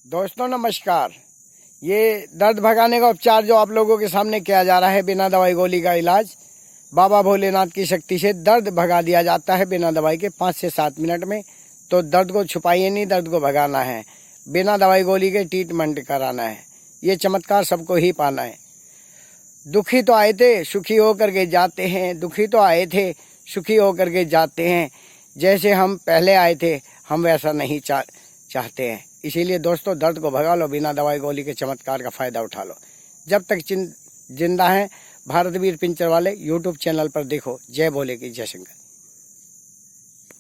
दोस्तों नमस्कार। ये दर्द भगाने का उपचार जो आप लोगों के सामने किया जा रहा है, बिना दवाई गोली का इलाज बाबा भोलेनाथ की शक्ति से दर्द भगा दिया जाता है बिना दवाई के 5 से 7 मिनट में। तो दर्द को छुपाइए नहीं, दर्द को भगाना है, बिना दवाई गोली के ट्रीटमेंट कराना है। ये चमत्कार सबको ही पाना है। दुखी तो आए थे, सुखी होकर के जाते हैं। दुखी तो आए थे, सुखी होकर के जाते हैं। जैसे हम पहले आए थे, हम वैसा नहीं चाहते हैं। इसीलिए दोस्तों, दर्द को भगा लो, बिना दवाई गोली के चमत्कार का फ़ायदा उठा लो। जब तक जिंदा हैं, भारतवीर पिंचर वाले यूट्यूब चैनल पर देखो। जय भोले की जय शंकर।